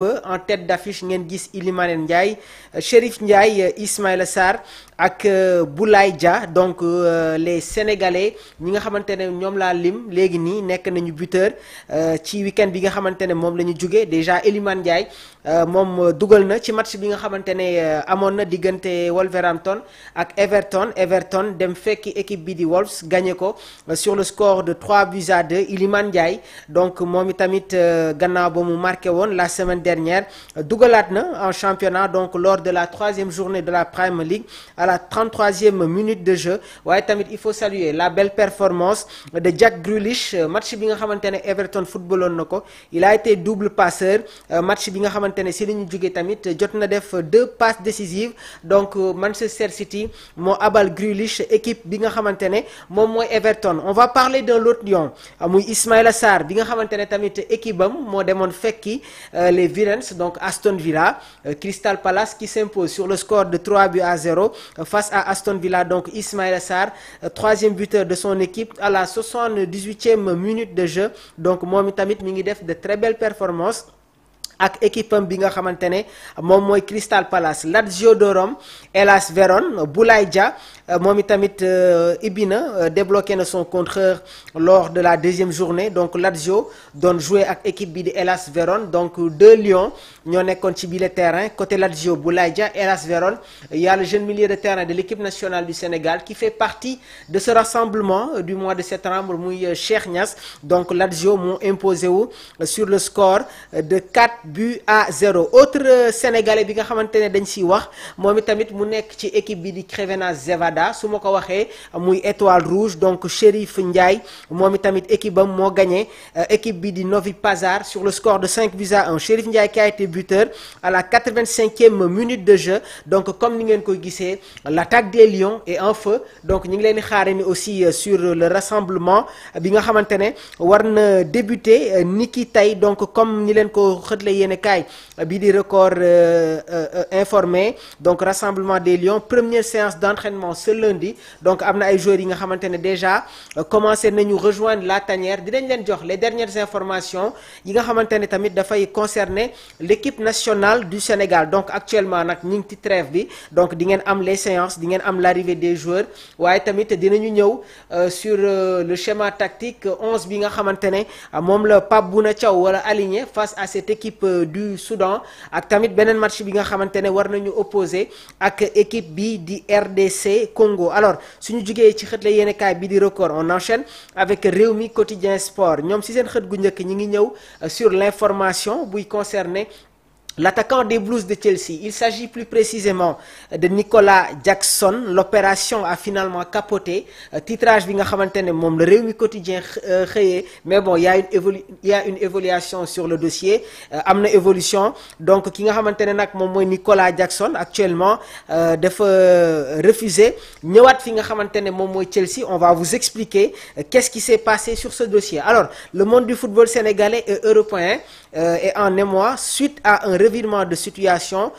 en tête d'affiche ngeen gis Iliman Ndiaye Chérif Ndiaye Ismaïla Sarr ak Boulaye Dia donc les sénégalais ñi nga xamante ne ñoom laa lim léegi nii nekk nañu buteur ci week-end bi nga xamante ne moom la ñu jugee déjà Iliman Ndiaye moom dugal na ci match bi nga xamante ne amoon na diggante Wolverhampton ak Everton dem fekki équipe bi di Wolves gagné ko sur le score de 3-2 Iliman Ndiaye donc moom itamit gannaaw ba mu marqué woon la semaine dernière dugalaat na en championnat donc lors de la 3e journée de la Premier League à la 33e minute de jeu waaye tamit il faut saluer la belle performance de Jack Grealish match bi nga xamante ne Everton footballoon na ko il a été double passeur match bi nga xamante ne si la ñu jógee tamit jot na def 2 passes décisives donc Manchester City moo abal Grealish équipe bi nga xamante ne moom mooy Everton on va parler d'un autre lion muy Ismaïla Sarr bi nga xamante ne tamit équipe am moo demoon fekki les Villains donc Aston Villa Crystal Palace qui s'impose sur le score de 3-0 face à Aston Villa donc Ismaïla Sarr 3e buteur de son équipe à la 78e minute de jeu donc moom itamit mi ngi def de très belles performances ak équipe am bi nga xamante ne moom mooy Crystal Palace Lazio de Rome Hellas Vérone Boulaye Dia moom itamit ibbi na débloqué na son contreur lors de la 2e journée donc Lazio doon jouer ak équipe bi di Hellas Vérone donc 2 lions ñoo nekkoon ci biir le terrain côté Lazio Boulaye Dia Hellas Vérone il y a le jeune milieu de terrain de l'équipe nationale du Sénégal qui fait partie de ce rassemblement du mois de septembre muy Cheikh Niass donc Lazio moo imposé wu sur le score de 4-0 autre sénégalais bi nga xamante ne dañ siy wax moom itamit mu nekk ci équipe bi di Crevena Zevada su ma ko waxee muy étoile rouge donc Chérif Ndiaye moom itamit équipe am moo gagné équipe bi di Novi Pazar sur le score de 5-1 Chérif Ndiaye qui a été buteur à la 85e minute de jeu donc comme ni ngeen koy gisee l'attaque des Lions est en feu donc ñu ngi leen di xaare ni aussi sur le rassemblement bi nga xamante ne war na débuter niki tey donc comme ni leen ko xëtle yéene kaay bi di record informé donc rassemblement des Lions première séance d'entraînement ce lundi donc am na ay joueurs yi nga xamante ne déjà commencé nañu rejoindre la tanière dinañ leen jox les dernières informations yi nga xamante ne tamit dafay concerner l'équipe nationale du Sénégal donc actuellement nag ñu ngi ci trêve bi donc di ngeen am les séances di ngeen am l'arrivée des joueurs waaye tamit dinañu ñëw sur le schéma tactique 11 bi nga xamante ne moom la Pape Bouna Thiaw wala aligné face à cette équipe du Soudan ak tamit beneen match bi nga xamante ne war nañu opposé ak équipe bi di RDC Congo alors suñu jugee ci xët la yéene kaay bi di record on enchaîne avec Rewmi Quotidien Sport ñoom si seen xët gu njëkk ñi ngi ñëw sur l'information buy concerner l'attaquant des Blues de Chelsea il s'agit plus précisément de Nicolas Jackson l'opération a finalement capoté titrage bi nga xamante ne moom le Rewmi Quotidien xëyee mais bon il y a une évaluation sur le dossier am na évolution donc ki nga xamante ne nag moom mooy Nicolas Jackson actuellement dafa refuser ñëwaat fi nga xamante ne moom mooy Chelsea on va vous expliquer qu'est-ce qui s'est passé sur ce dossier alors le monde du football sénégalais et européen est en émoi suite à un revirement de situation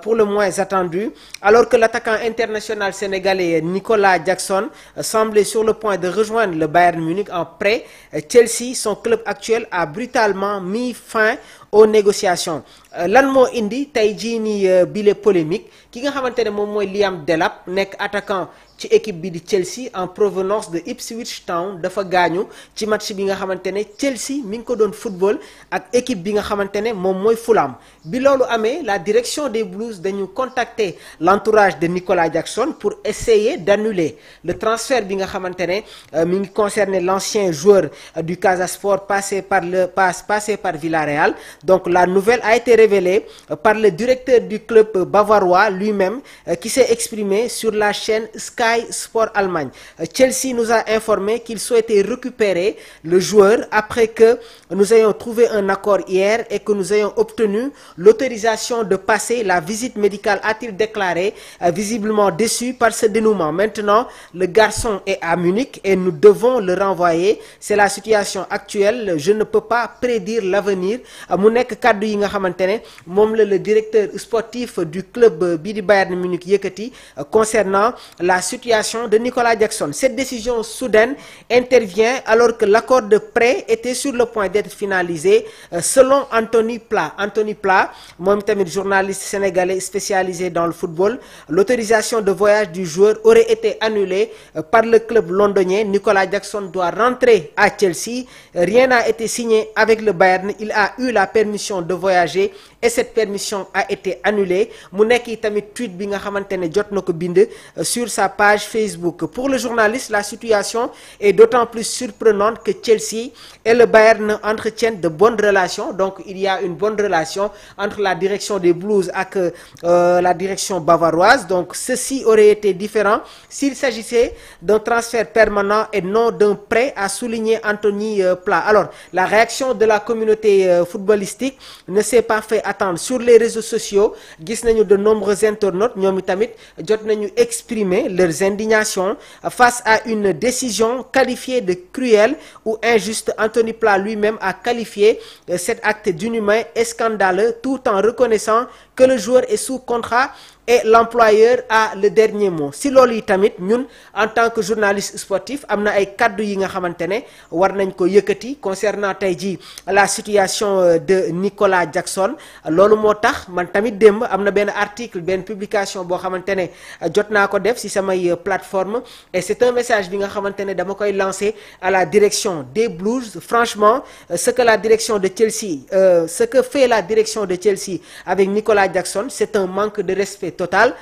pour le moins attendu alors que l'attaquant international sénégalais Nicolas Jackson semblait sur le point de rejoindre le Bayern Munich en prêt Chelsea son club actuel a brutalement mis fin aux négociations lan moo indi tey jii nii bile polémique ki nga xamante ne moom mooy Liam Delap nekk attaquant ci équipe bi di Chelsea en provenance de Ipswich Town dafa gaañu ci match bi nga xamante ne Chelsea mi ngi ko doon football ak équipe bi nga xamante ne moom mooy Fulham bi loolu amee la direction des Blues dañu contacter l'entourage de Nicolas Jackson pour essayer d'annuler le transfert bi nga xamante ne mi ngi concerner l'ancien joueur du Casa Sport passé par Villarreal donc la nouvelle a été révélée par le directeur du club bavarois lui-même qui s'est exprimé sur la chaîne Sky Sport Allemagne. Chelsea nous a informé qu'il souhaitait récupérer le joueur après que nous ayons trouvé un accord hier et que nous ayons obtenu l'autorisation de passer la visite médicale, a-t-il déclaré, visiblement déçu par ce dénouement. Maintenant, le garçon est à Munich et nous devons le renvoyer. C'est la situation actuelle. Je ne peux pas prédire l'avenir. mu nekk kàddu yi nga xamante ne moom la le directeur sportif du club bii di Bayern Munich yëkkati concernant la situation de Nicolas Jackson. Cette décision soudaine intervient alors que l'accord de prêt était sur le point d'être finalisé selon Anthony Pla. Anthony Pla, moom tamit journaliste sénégalais spécialisé dans le football, l'autorisation de voyage du joueur aurait été annulée par le club londonien. Nicolas Jackson doit rentrer à Chelsea. Rien n'a été signé avec le Bayern. Il a eu la permission de voyager et cette permission a été annulée. Mu nekk tamit tweet bi nga xamante ne jot na ko bind sur sa page Facebook. Pour le journaliste, la situation est d'autant plus surprenante que Chelsea et le Bayern entretiennent de bonnes relations. Donc il y a une bonne relation entre la direction des Blues ak la direction bavaroise. Donc ceci aurait été différent s'il s'agissait d'un transfert permanent et non d'un prêt, a souligné Anthony Pla. Alors la réaction de la communauté footballistique ne s'est pas fait attendre. Sur les réseaux sociaux gis nañu de nombreux internautes ñoom itamit jot nañu exprimer leurs indignations face à une décision qualifiée de cruelle ou injuste. Anthony Pla lui-même a qualifié cet acte d'inhumain et scandaleux tout en reconnaissant que le joueur est sous contrat et l'employeur a le dernier mot. Si loolu yi tamit ñun en tant que journaliste sportif am na ay kaddu yi nga xamante ne war nañ ko yëkkati concernant tey jii la situation de Nicolas Jackson. Loolu moo tax man tamit démb am na benn article benn publication boo xamante ne jot naa ko def si samay plateforme et c'est un message bi nga xamante ne dama koy lancer à la direction des Blues. Franchement ce que la direction de Chelsea ce que fait la direction de Chelsea avec Nicolas Jackson, c'est un manque de respect total.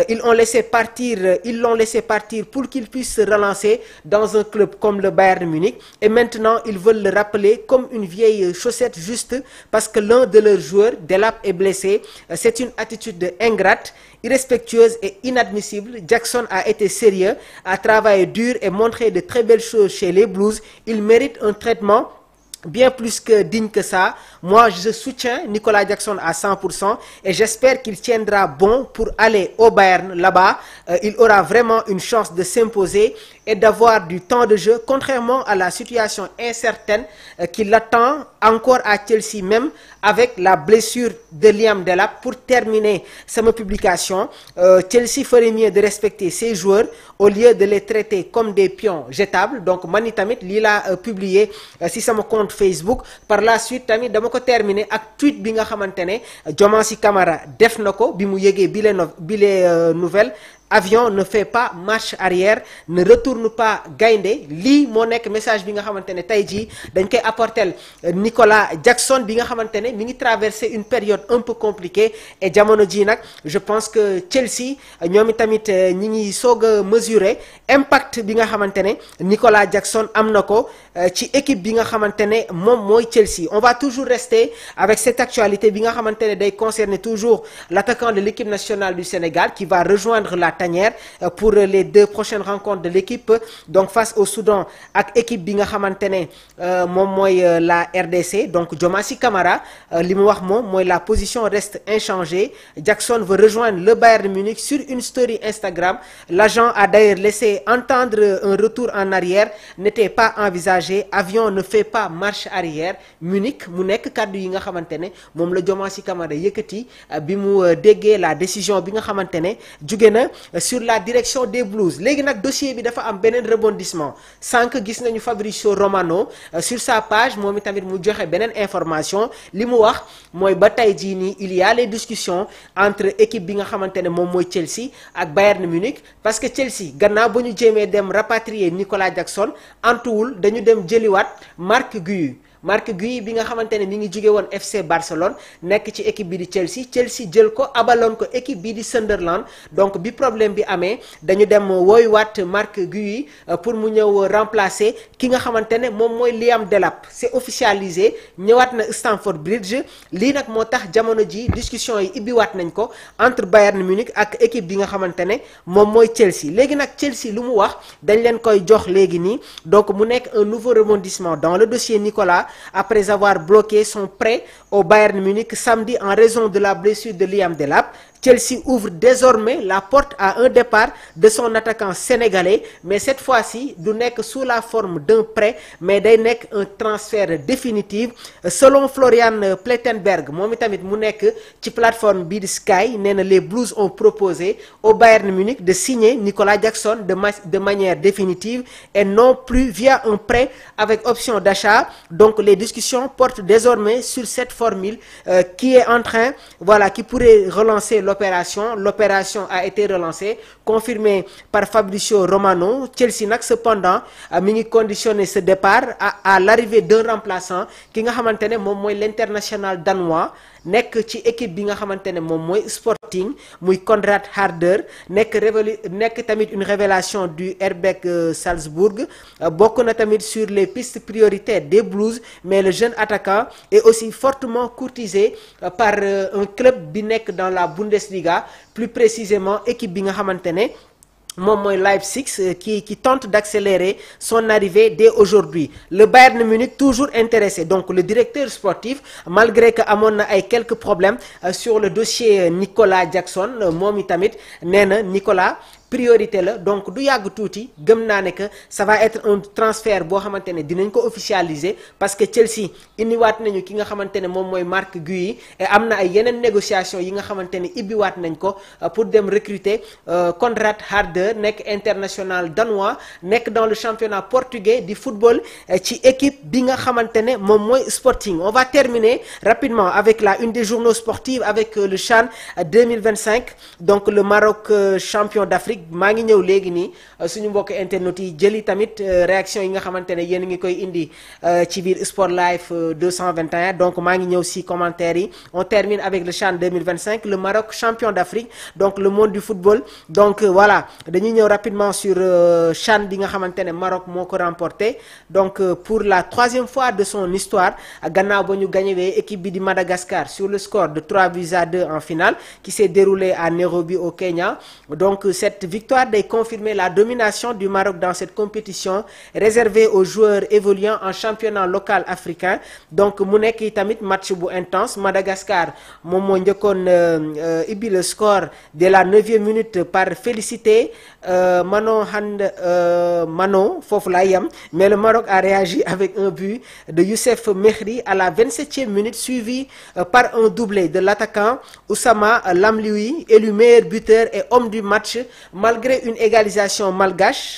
Ils l'ont laissé partir pour qu'il puisse se relancer dans un club comme le Bayern Munich et maintenant ils veulent le rappeler comme une vieille chaussette juste parce que l'un de leurs joueurs, Delap, est blessé. C'est une attitude ingrate, irrespectueuse et inadmissible. Jackson a été sérieux, a travaillé dur et montré de très belles choses chez les Blues. Il mérite un traitement bien plus que digne que ça. Moi, je soutiens Nicolas Jackson à 100% et j'espère qu'il tiendra bon pour aller au Bayern là-bas. Il aura vraiment une chance de s'imposer et d'avoir du temps de jeu, contrairement à la situation incertaine qui l'attend encore à Chelsea, même avec la blessure de Liam Delap. Pour terminer cette publication, Chelsea ferait mieux de respecter ses joueurs au lieu de les traiter comme des pions jetables. Donc man tamit lii laa publié si sama compte Facebook. Par la suite tamit dama ko terminer ak tweet bi nga xamante ne Diomansy Kamara def na ko bi mu yëgee bile nouvelle. Avion ne fait pas marche arrière, ne retourne pas gaynde. Lii moo nekk message bi nga xamante ne tey jii dañ koy apporter Nicolas Jackson bi nga xamante ne mi ngi traverser une période un peu compliquée et jamono ji nag je pense que Chelsea ñoom tamit ñi ngi soog a mesurer impact bi nga xamante ne Nicolas Jackson am na ko ci équipe bi nga xamante ne moom mooy Chelsea. On va toujours rester avec cette actualité bi nga xamante ne day concerner toujours l'attaquant de l'équipe nationale du Sénégal qui va rejoindre la tanière pour les 2 prochaines rencontres de l'équipe, donc face au Soudan ak équipe bi nga xamante ne moom mooy la RDC. Donc Diomansy Kamara li mu wax moom mooy la position reste inchangée. Jackson veut rejoindre le Bayern Munich. Sur une story Instagram, l'agent a d'ailleurs laissé entendre un retour en arrière n'était pas envisagé. Avion ne fait pas marche arrière. Munich mu nekk kàddu yi nga xamante ne moom la Diomansy Kamara yëkkati bi mu déggee la décision bi nga xamante ne jóge na sur la direction des Blues. Léegi nag dossier bi dafa am beneen rebondissement. Sànq gis nañu Fabrizio Romano sur sa page moom itamit mu joxe beneen information. Li mu wax mooy ba tey jii nii il y a les discussions entre équipe bi nga xamante ne moom mooy Chelsea ak Bayern Munich parce que Chelsea gannaaw ba ñu jéemee dem rapatrier Nicolas Jackson antuwul dañu dem jëliwaat Marc Guéhi bi nga xamante ne mi ngi jóge woon FC Barcelone nekk ci équipe bi di Chelsea jël ko abaloon ko équipe bi di Sunderland. Donc bi problème bi amee dañu dem wooyuwaat Marc Guéhi pour mu ñëw remplacer ki nga xamante ne moom mooy Liam Delap. C'est officialisé ñëwaat na Stamford Bridge. Lii nag moo tax jamono ji discussion yi ibbiwaat nañ ko entre Bayern Munich ak équipe bi nga xamante ne moom mooy Chelsea. Léegi nag Chelsea lu mu wax dañ leen koy jox léegi nii. Donc mu nekk un nouveau rebondissement dans le dossier Nicolas après avoir bloqué son prêt au Bayern Munich samedi en raison de la blessure de Liam Delap. Chelsea ouvre désormais la porte à un départ de son attaquant sénégalais, mais cette fois-ci du nekk sous la forme d'un prêt mais day nekk un transfert définitif. Selon Florian Plettenberg moom itamit mu nekk ci plateforme bii di Sky, nee na les Blues ont proposé au Bayern Munich de signer Nicolas Jackson de manière définitive et non plus via un prêt avec option d'achat. Donc les discussions portent désormais sur cette formule qui est en train, voilà, qui pourrait relancer l'opération. L'opération a été relancée, confirmée par Fabrizio Romano. Chelsea nag cependant mi ngi conditionné ce départ à l'arrivée d'un remplaçant ki nga xamante ne moom mooy l'international danois nekk ci équipe bi nga xamante ne moom mooy Sporting muy Konrad Harder nekk tamit une révélation du RBK Salzbourg. Bokk na tamit sur les pistes prioritaires des Blues, mais le jeune attaquant est aussi fortement courtisé par un club bi nekk dans la Bundesliga, plus précisément équipe bi nga xamante ne moom mooy Leipzig qui tente d'accélérer son arrivée dès aujourd'hui. Le Bayern Munich toujours intéressé, donc le directeur sportif, malgré que amoon na ay quelques problèmes sur le dossier Nicolas Jackson, moom itamit nee na Nicolas priorité la, donc du yàgg tuuti gëm naa ne que ça va être un transfert boo xamante ne dinañ ko officialiser parce que Chelsea indiwaat nañu ki nga xamante ne moom mooy Marc Guéhi et am na ay yeneen négociation yi nga xamante ne ibbiwaat nañ ko pour dem recruter Konrad Harder nekk international danois nekk dans le championnat portugais du football ci équipe bi nga xamante ne moom mooy Sporting. On va terminer rapidement avec la une des journaux sportifs avec le CHAN 2025, donc le Maroc champion d'Afrique. maa ngi ñëw léegi nii suñu mbokk internet yi jëli tamit réaction yi nga xamante ne yéen ngi koy indi ci biir Sport Life 221, donc maa ngi ñëw si commentaires yi. On termine avec le CHAN 2025, le Maroc champion d'Afrique, donc le monde du football. Donc voilà, dañuy ñëw rapidement sur CHAN bi nga xamante ne Maroc moo ko remporté, donc pour la 3e fois de son histoire, gannaaw ba ñu gagnewee équipe bi di Madagascar sur le score de 3-2 en finale qui s'est déroulé à Nairobi au Kenya. Donc cette victoire day confirmer la domination du Maroc dans cette compétition réservée aux joueurs évoluant en championnat local africain. Donc mu nekk tamit match bu intense. Madagascar moom moo njëkkoon ibbi le score de la 9e minute par Félicité Mano foofu laa yem, mais le Maroc a réagi avec un but de Youssef Mehri à la 27e minute suivi par un doublé de l'attaquant Oussama Lamlioui, élu meilleur buteur et homme du match malgré une égalisation malgache.